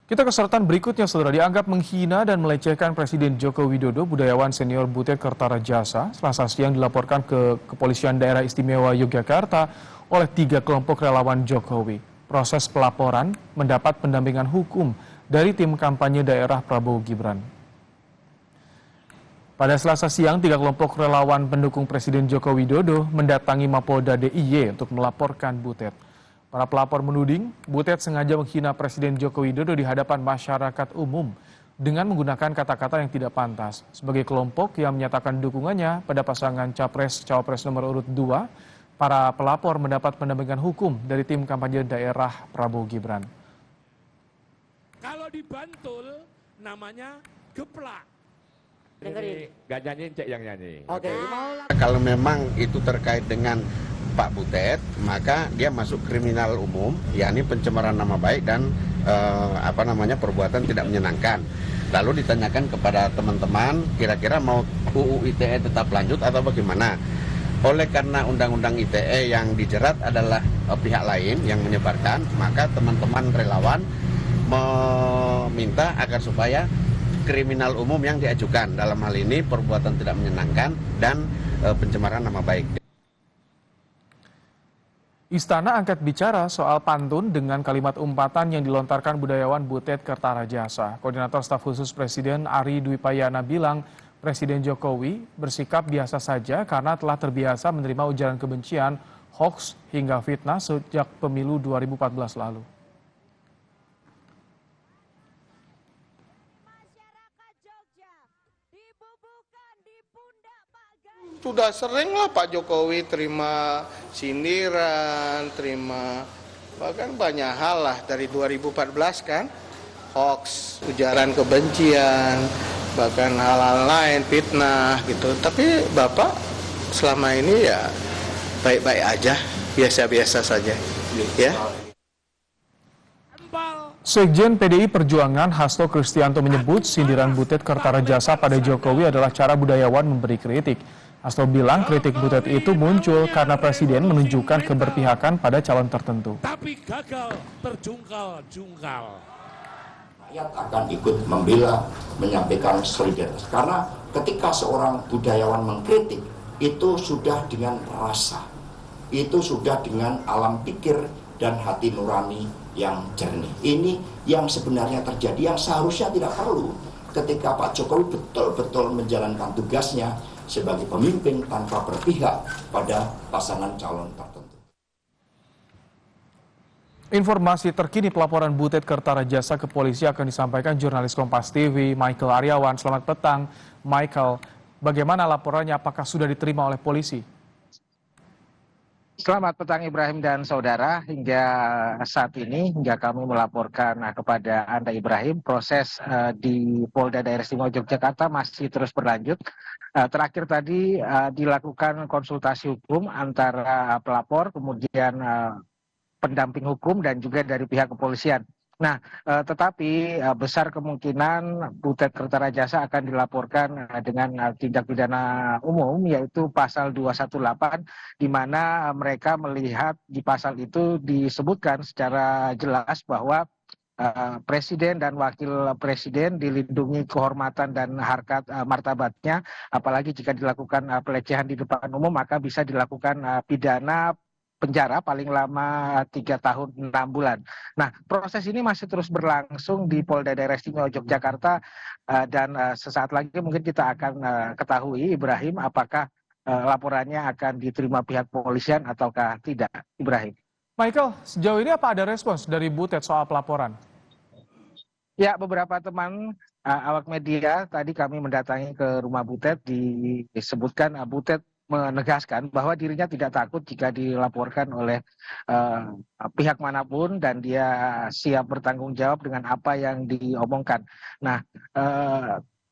Kita ke sorotan berikutnya, saudara. Dianggap menghina dan melecehkan Presiden Joko Widodo, budayawan senior Butet Kertarajasa Selasa siang dilaporkan ke Kepolisian Daerah Istimewa Yogyakarta oleh 3 kelompok relawan Jokowi. Proses pelaporan mendapat pendampingan hukum dari tim kampanye daerah Prabowo Gibran. Pada Selasa siang, 3 kelompok relawan pendukung Presiden Joko Widodo mendatangi Mapolda DIY untuk melaporkan Butet. Para pelapor menuding Butet sengaja menghina Presiden Joko Widodo di hadapan masyarakat umum dengan menggunakan kata-kata yang tidak pantas. Sebagai kelompok yang menyatakan dukungannya pada pasangan Capres-Cawapres nomor urut 2, para pelapor mendapat pendampingan hukum dari tim kampanye daerah Prabowo Gibran. Kalau di Bantul namanya geplak. Dengerin. Gak nyanyiin, Cek yang nyanyi. Oke. Kalau memang itu terkait dengan Pak Butet, maka dia masuk kriminal umum, yakni pencemaran nama baik dan perbuatan tidak menyenangkan. Lalu ditanyakan kepada teman-teman, kira-kira mau UU ITE tetap lanjut atau bagaimana? Oleh karena Undang-Undang ITE yang dijerat adalah pihak lain yang menyebarkan, maka teman-teman relawan meminta agar supaya kriminal umum yang diajukan, dalam hal ini perbuatan tidak menyenangkan dan pencemaran nama baik. Istana angkat bicara soal pantun dengan kalimat umpatan yang dilontarkan budayawan Butet Kertarajasa. Koordinator Staf Khusus Presiden Ari Dwi Payana bilang Presiden Jokowi bersikap biasa saja karena telah terbiasa menerima ujaran kebencian, hoax hingga fitnah sejak pemilu 2014 lalu. Sudah sering lah Pak Jokowi terima sindiran, terima bahkan banyak hal lah dari 2014 kan, hoax, ujaran kebencian, bahkan hal-hal lain, fitnah gitu. Tapi Bapak selama ini ya baik-baik aja, biasa-biasa saja, ya. Sekjen PDI Perjuangan Hasto Kristianto menyebut sindiran Butet Kertarajasa pada Jokowi adalah cara budayawan memberi kritik. Hasto bilang kritik Butet itu muncul karena Presiden menunjukkan keberpihakan pada calon tertentu. Tapi gagal terjungkal-jungkal. Rakyat akan ikut membela, menyampaikan solidaritas. Karena ketika seorang budayawan mengkritik, itu sudah dengan rasa, itu sudah dengan alam pikir dan hati nurani yang jernih. Ini yang sebenarnya terjadi, yang seharusnya tidak perlu ketika Pak Jokowi betul-betul menjalankan tugasnya sebagai pemimpin tanpa berpihak pada pasangan calon tertentu. Informasi terkini pelaporan Butet Kertarajasa ke polisi akan disampaikan jurnalis Kompas TV Michael Aryawan. Selamat petang, Michael. Bagaimana laporannya? Apakah sudah diterima oleh polisi? Selamat petang Ibrahim dan saudara. Hingga saat ini, hingga kami melaporkan kepada Anda Ibrahim, proses di Polda Daerah Istimewa Yogyakarta masih terus berlanjut. Terakhir tadi dilakukan konsultasi hukum antara pelapor, kemudian pendamping hukum dan juga dari pihak kepolisian. Nah, tetapi besar kemungkinan Butet Kertarajasa akan dilaporkan dengan tindak pidana umum, yaitu pasal 218, di mana mereka melihat di pasal itu disebutkan secara jelas bahwa Presiden dan Wakil Presiden dilindungi kehormatan dan harkat martabatnya, apalagi jika dilakukan pelecehan di depan umum maka bisa dilakukan pidana penjara paling lama 3 tahun 6 bulan. Nah, proses ini masih terus berlangsung di Polda Daerah Istimewa Yogyakarta dan sesaat lagi mungkin kita akan ketahui Ibrahim apakah laporannya akan diterima pihak kepolisian ataukah tidak, Ibrahim. Michael, sejauh ini apa ada respons dari Butet soal pelaporan? Ya, beberapa teman awak media tadi kami mendatangi ke rumah Butet, disebutkan Butet menegaskan bahwa dirinya tidak takut jika dilaporkan oleh pihak manapun dan dia siap bertanggung jawab dengan apa yang diomongkan. Nah,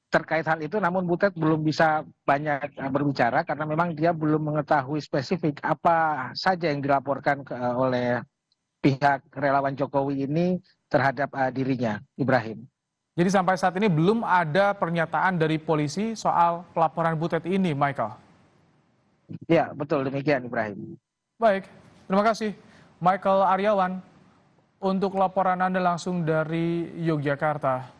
terkait hal itu namun Butet belum bisa banyak berbicara karena memang dia belum mengetahui spesifik apa saja yang dilaporkan oleh pihak relawan Jokowi ini terhadap dirinya, Ibrahim. Jadi sampai saat ini belum ada pernyataan dari polisi soal pelaporan Butet ini, Michael? Ya, betul demikian, Ibrahim. Baik, terima kasih Michael Aryawan untuk laporan Anda langsung dari Yogyakarta.